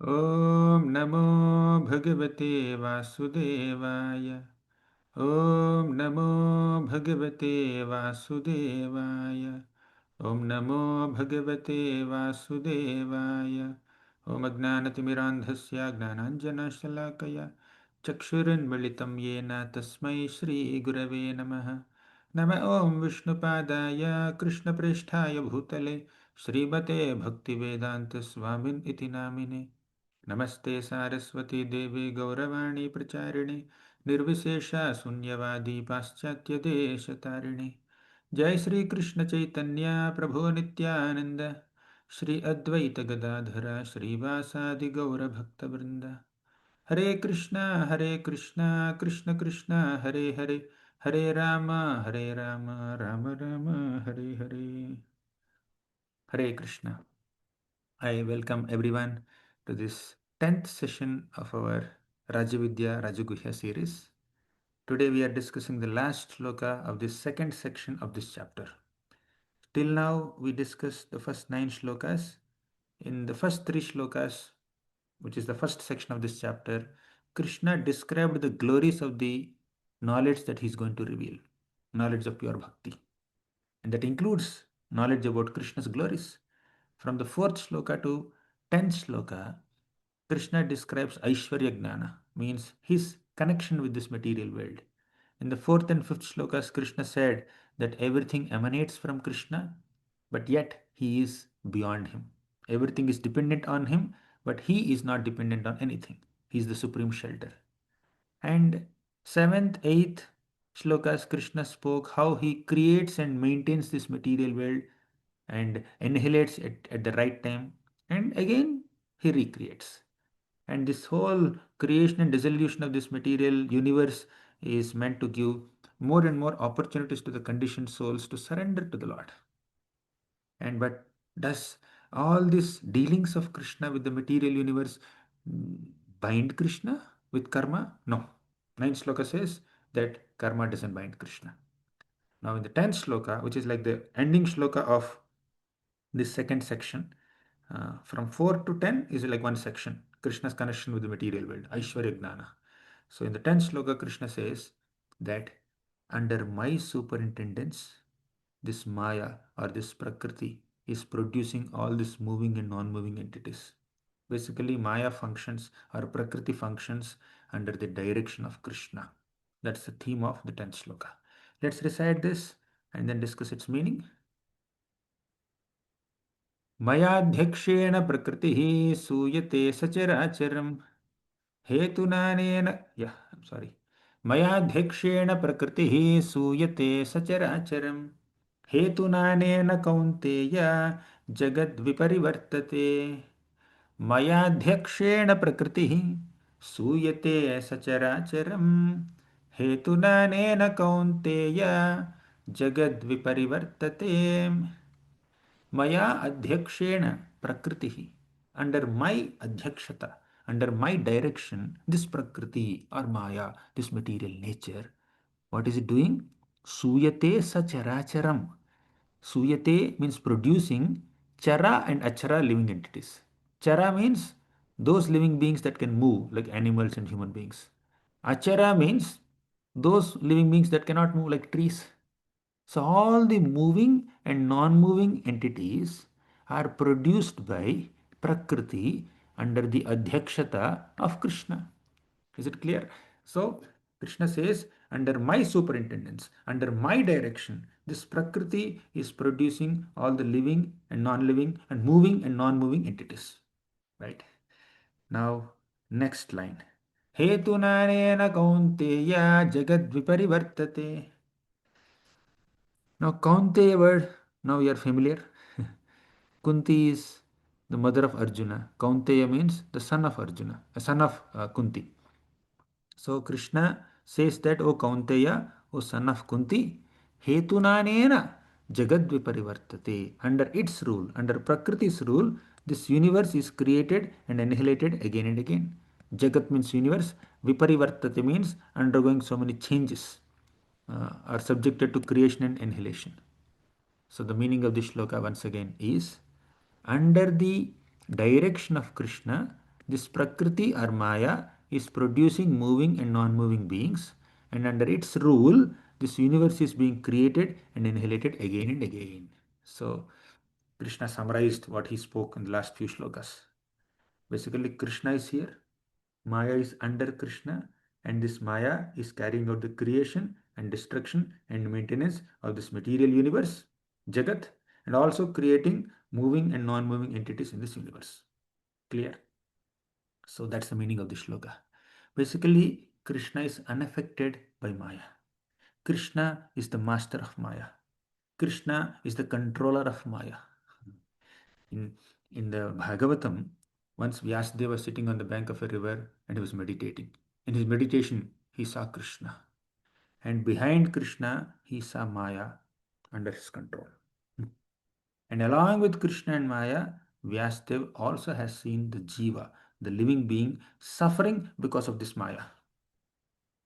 ॐ नमो भगवते वासुदेवाय। ॐ नमो भगवते वासुदेवाय। ॐ नमो भगवते वासुदेवाय। ॐ अज्ञानतिमिरान्धस्य ज्ञानाञ्जनशलाकया चक्षुरुन्मिलितं येन तस्मै श्रीगुरवे नमः। नम ॐ विष्णुपादाय कृष्णप्रेष्ठाय भूतले श्रीमते भक्तिवेदान्तस्वामिन् इति नामिने। नमस्ते सारस्वती देवी गौरवाणी प्रचारिणे निर्विशेषा शून्यवादी पाश्चात्यदेशतारिणे। जय श्री कृष्ण चैतन्य प्रभो नित्यानंद श्री अद्वैत गदाधर श्रीवासादि गौर भक्तवृंद। हरे कृष्णा कृष्ण कृष्ण हरे हरे हरे राम राम राम हरे हरे। हरे Krishna. I welcome everyone to this 10th session of our Rajavidya Rajaguhya series. Today we are discussing the last shloka of this second section of this chapter. Till now we discussed the first 9 shlokas. In the first 3 shlokas, which is the first section of this chapter, Krishna described the glories of the knowledge that he is going to reveal, knowledge of pure bhakti. And that includes knowledge about Krishna's glories. From the 4th shloka to 10th shloka, Krishna describes Aishwarya Gnana, means his connection with this material world. In the 4th and 5th shlokas, Krishna said that everything emanates from Krishna, but yet he is beyond him. Everything is dependent on him, but he is not dependent on anything. He is the supreme shelter. And 7th, 8th shlokas, Krishna spoke how he creates and maintains this material world and annihilates it at the right time, and again he recreates. And this whole creation and dissolution of this material universe is meant to give more and more opportunities to the conditioned souls to surrender to the Lord. And but does all these dealings of Krishna with the material universe bind Krishna with karma? No. 9th shloka says that karma doesn't bind Krishna. Now in the 10th shloka, which is like the ending shloka of this second section, from 4 to 10 is like one section, Krishna's connection with the material world, Aishwarya Gnana. So in the 10th shloka, Krishna says that under my superintendence, this Maya or this Prakriti is producing all these moving and non-moving entities. Basically, Maya functions or Prakriti functions under the direction of Krishna. That's the theme of the 10th shloka. Let's recite this and then discuss its meaning. मयाध्यक्षेण प्रकृतिः सूयते सचराचरम् हेतुनानेन sorry. मयाध्यक्षेण प्रकृतिः सूयते सचराचरम् हेतुनानेन कौन्तेय जगद्विपरिवर्तते। मयाध्यक्षेण प्रकृतिः सूयते सचराचरम् हेतुनानेन कौन्तेय जगद्विपरिवर्तते। Maya adhyakshena prakriti. Under my adhyakshata, under my direction, this prakriti or Maya, this material nature, what is it doing? Suyate sacharacharam. Suyate means producing chara and achara living entities. Chara means those living beings that can move, like animals and human beings. Achara means those living beings that cannot move, like trees. So all the moving and non-moving entities are produced by Prakriti under the adhyakshata of Krishna. Is it clear? So Krishna says, under my superintendence, under my direction, this Prakriti is producing all the living and non-living and moving and non-moving entities. Right? Now, next line. Hetunanena kaunteya jagad viparivartate. Now, Kaunteya word, now you are familiar. Kunti is the mother of Arjuna. Kaunteya means the son of Arjuna, a son of Kunti. So, Krishna says that, O Kaunteya, O son of Kunti, Hetunanena Jagad Viparivartate. Under its rule, under Prakriti's rule, this universe is created and annihilated again and again. Jagat means universe, Viparivartate means undergoing so many changes, are subjected to creation and annihilation. So the meaning of this shloka once again is, under the direction of Krishna, This Prakriti or Maya is producing moving and non moving beings, and under its rule, this universe is being created and annihilated again and again. So, Krishna summarized what he spoke in the last few shlokas. Basically, Krishna is here, Maya is under Krishna, and this Maya is carrying out the creation and destruction and maintenance of this material universe, Jagat, and also creating moving and non moving entities in this universe. Clear? So that's the meaning of the shloka. Basically, Krishna is unaffected by Maya. Krishna is the master of Maya. Krishna is the controller of Maya. In, in the Bhagavatam, once Vyasadeva was sitting on the bank of a river and he was meditating. In his meditation, he saw Krishna. And behind Krishna, he saw Maya under his control. And along with Krishna and Maya, Vyasadeva also has seen the Jiva, the living being, suffering because of this Maya.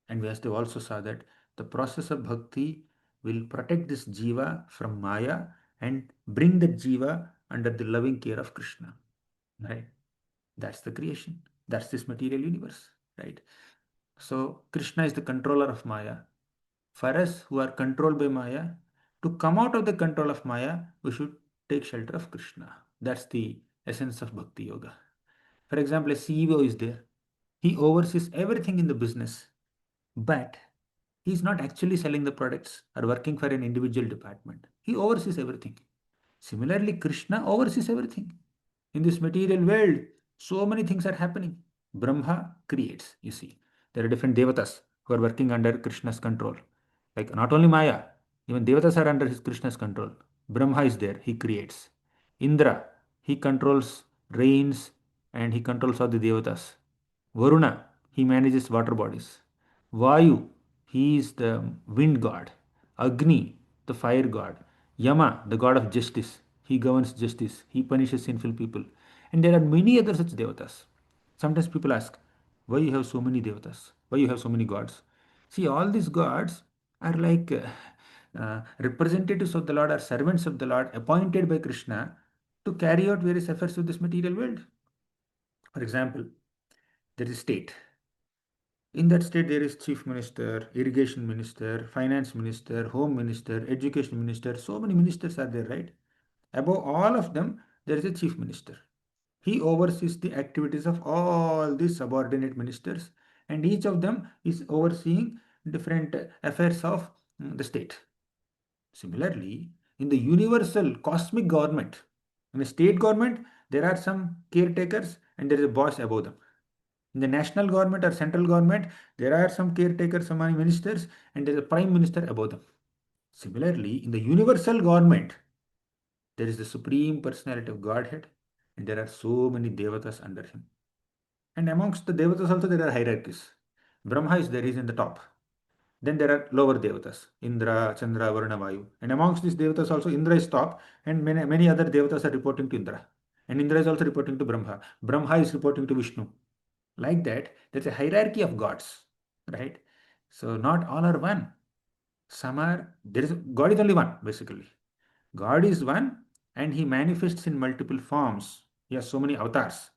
And Vyasadeva also saw that the process of bhakti will protect this Jiva from Maya and bring the Jiva under the loving care of Krishna. Right? That's the creation. That's this material universe. Right? So Krishna is the controller of Maya. For us who are controlled by Maya, to come out of the control of Maya, we should take shelter of Krishna. That's the essence of Bhakti Yoga. For example, a CEO is there. He oversees everything in the business, but he's not actually selling the products or working for an individual department. He oversees everything. Similarly, Krishna oversees everything. In this material world, so many things are happening. Brahma creates, you see. There are different devatas who are working under Krishna's control. Like not only Maya, even devatas are under his Krishna's control. Brahma is there, he creates. Indra, he controls rains and he controls all the devatas. Varuna, he manages water bodies. Vayu, he is the wind god. Agni, the fire god. Yama, the god of justice. He governs justice. He punishes sinful people. And there are many other such devatas. Sometimes people ask, why you have so many devatas? Why you have so many gods? See, all these gods are like representatives of the Lord or servants of the Lord appointed by Krishna to carry out various affairs of this material world. For example, there is state. In that state, there is chief minister, irrigation minister, finance minister, home minister, education minister. So many ministers are there, right? Above all of them, there is a chief minister. He oversees the activities of all these subordinate ministers, and each of them is overseeing different affairs of the state. Similarly, in the universal cosmic government, in the state government, there are some caretakers and there is a boss above them. In the national government or central government, there are some caretakers, some ministers, and there is a prime minister above them. Similarly, in the universal government, there is the supreme personality of Godhead, and there are so many devatas under him. And amongst the devatas also there are hierarchies. Brahma is there, he is in the top. Then there are lower devatas, Indra, Chandra, Varuna, Vayu. And amongst these devatas also Indra is top, and many other devatas are reporting to Indra. And Indra is also reporting to Brahma. Brahma is reporting to Vishnu. Like that, there's a hierarchy of gods, right? So not all are one. Some are there is God is only one, basically. God is one and he manifests in multiple forms. He has so many avatars.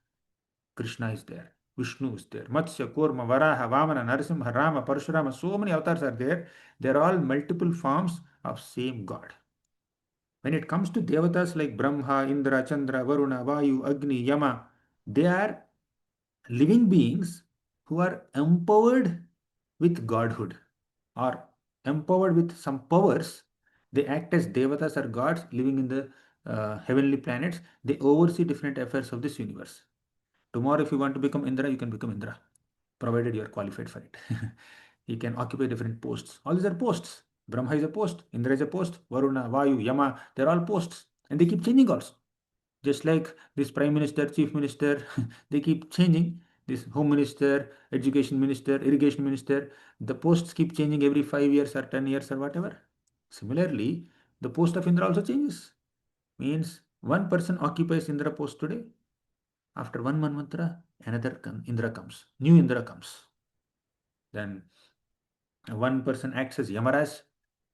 Krishna is there, Vishnu is there, Matsya, Kurma, Varaha, Vamana, Narasimha, Rama, Parashurama, so many avatars are there. They're all multiple forms of same God. When it comes to devatas like Brahma, Indra, Chandra, Varuna, Vayu, Agni, Yama, they are living beings who are empowered with godhood or empowered with some powers. They act as devatas or gods living in the heavenly planets. They oversee different affairs of this universe. Tomorrow, if you want to become Indra, you can become Indra, provided you are qualified for it. You can occupy different posts. All these are posts. Brahma is a post, Indra is a post, Varuna, Vayu, Yama, they're all posts. And they keep changing also. Just like this prime minister, chief minister, they keep changing. This home minister, education minister, irrigation minister, the posts keep changing every 5 years or 10 years or whatever. Similarly, the post of Indra also changes. Means one person occupies Indra post today. After one manvantara, another Indra comes. New Indra comes. Then one person acts as Yamaraj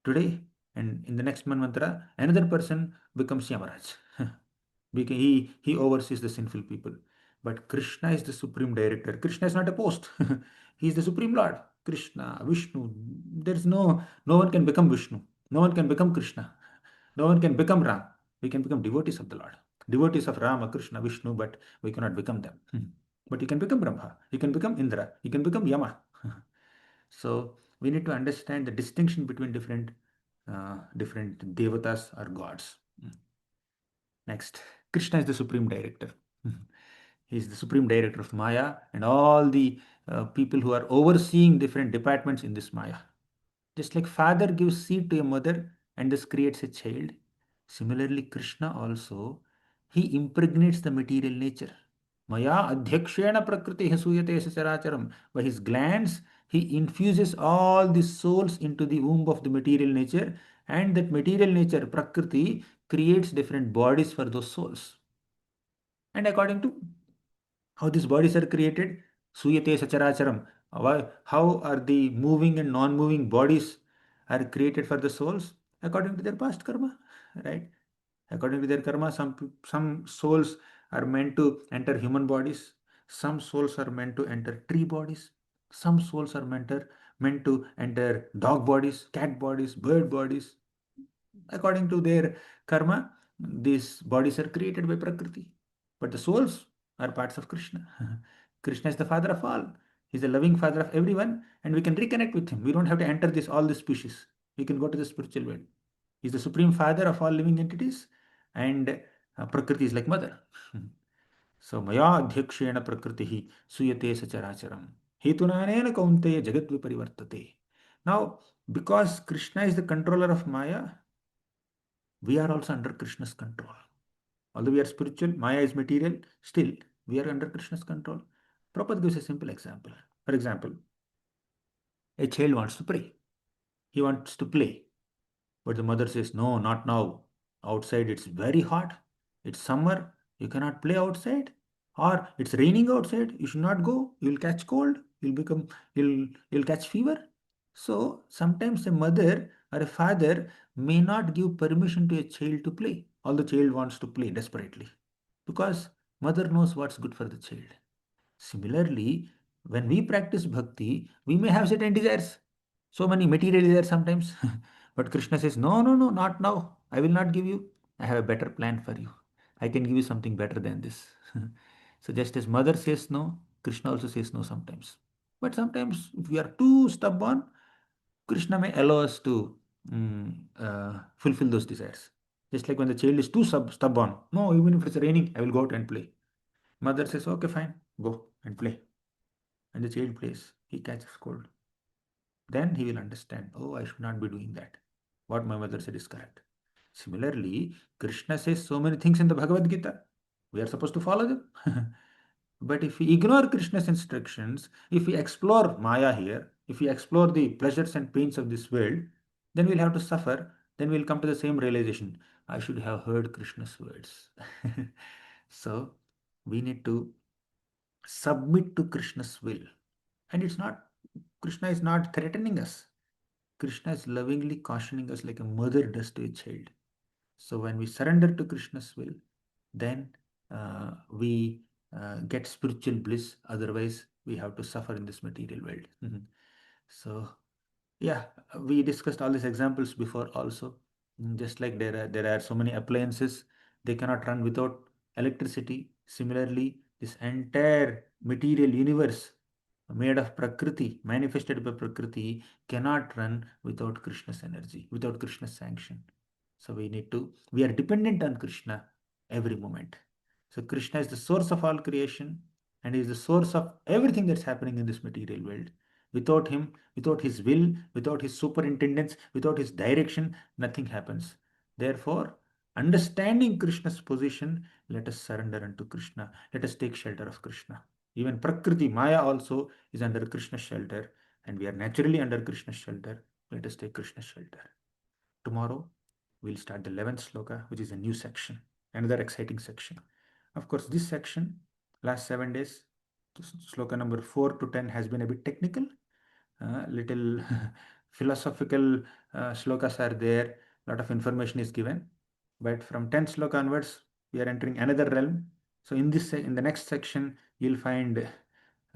today, and in the next manvantara, another person becomes Yamaraj. He oversees the sinful people. But Krishna is the supreme director. Krishna is not a post. He is the supreme Lord. Krishna, Vishnu. There's no one can become Vishnu. No one can become Krishna. No one can become Ram. We can become devotees of the Lord. Devotees of Rama, Krishna, Vishnu, but we cannot become them. But you can become Brahma. You can become Indra. You can become Yama. So we need to understand the distinction between different devatas or gods. Next, Krishna is the supreme director. He is the supreme director of Maya and all the people who are overseeing different departments in this Maya. Just like father gives seed to a mother and thus creates a child, similarly Krishna also, he impregnates the material nature. Maya adhyakshena prakriti suyate sacharacharam. By his glands, he infuses all the souls into the womb of the material nature, and that material nature, prakriti, creates different bodies for those souls. And according to how these bodies are created, suyate sacharacharam. How are the moving and non-moving bodies are created for the souls? According to their past karma, right? According to their karma, some souls are meant to enter human bodies. Some souls are meant to enter tree bodies. Some souls are meant to enter dog bodies, cat bodies, bird bodies. According to their karma, these bodies are created by Prakriti. But the souls are parts of Krishna. Krishna is the father of all. He's the loving father of everyone, and we can reconnect with him. We don't have to enter all the species. We can go to the spiritual world. He's the supreme father of all living entities, and Prakriti is like mother. So Maya Adhyakshena Prakriti Suyate Sacharacharam. Hetunanena Kaunteya Jagat Viparivartate. Now, because Krishna is the controller of Maya, we are also under Krishna's control. Although we are spiritual, Maya is material, still we are under Krishna's control. Prabhupada gives a simple example. For example, a child wants to pray. He wants to play. But the mother says, no, not now. Outside it's very hot. It's summer. You cannot play outside. Or it's raining outside. You should not go. You'll catch cold. You'll catch fever. So sometimes a mother or a father may not give permission to a child to play. All the child wants to play desperately. Because mother knows what's good for the child. Similarly, when we practice bhakti, we may have certain desires. So many material desires sometimes. But Krishna says, no, no, no, not now. I will not give you. I have a better plan for you. I can give you something better than this. So just as mother says no, Krishna also says no sometimes. But sometimes if we are too stubborn, Krishna may allow us to fulfill those desires. Just like when the child is too stubborn. No, even if it's raining, I will go out and play. Mother says, okay, fine, go and play. And the child plays. He catches cold. Then he will understand, oh, I should not be doing that. What my mother said is correct. Similarly, Krishna says so many things in the Bhagavad Gita. We are supposed to follow them. But if we ignore Krishna's instructions, if we explore Maya here, if we explore the pleasures and pains of this world, then we'll have to suffer. Then we'll come to the same realization. I should have heard Krishna's words. So we need to submit to Krishna's will. And Krishna is not threatening us. Krishna is lovingly cautioning us like a mother does to a child. So when we surrender to Krishna's will, then we get spiritual bliss. Otherwise, we have to suffer in this material world. So yeah, we discussed all these examples before also. Just like there are so many appliances, they cannot run without electricity. Similarly, this entire material universe made of Prakriti, manifested by Prakriti, cannot run without Krishna's energy, without Krishna's sanction. So we are dependent on Krishna every moment. So Krishna is the source of all creation and is the source of everything that's happening in this material world. Without him, without his will, without his superintendence, without his direction, nothing happens. Therefore, understanding Krishna's position, let us surrender unto Krishna. Let us take shelter of Krishna. Even Prakriti, Maya also is under Krishna's shelter, and we are naturally under Krishna's shelter. Let us take Krishna's shelter. Tomorrow, we'll start the 11th sloka, which is a new section, another exciting section. Of course, this section, last 7 days, sloka number 4 to 10 has been a bit technical, little philosophical slokas are there, a lot of information is given. But from 10th sloka onwards, we are entering another realm. So in the next section, you'll find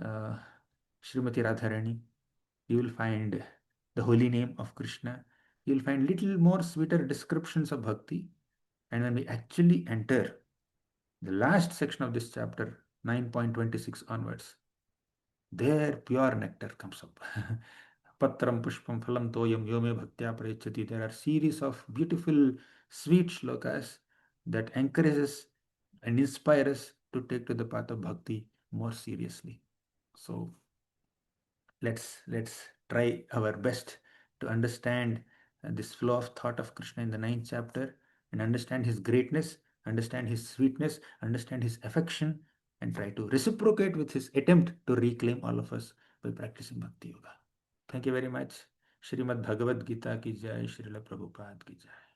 Srimati Radharani. You will find the holy name of Krishna. You will find little more sweeter descriptions of bhakti. And when we actually enter the last section of this chapter, 9.26 onwards, there pure nectar comes up. Patram pushpam phalam toyam yome bhaktya prayachati. There are series of beautiful, sweet shlokas that encourages and inspire us to take to the path of bhakti more seriously. So let's try our best to understand this flow of thought of Krishna in the ninth chapter and understand his greatness, understand his sweetness, understand his affection, and try to reciprocate with his attempt to reclaim all of us by practicing bhakti yoga. Thank you very much. Shrimad Bhagavad Gita ki jai, Srila Prabhupada ki jai.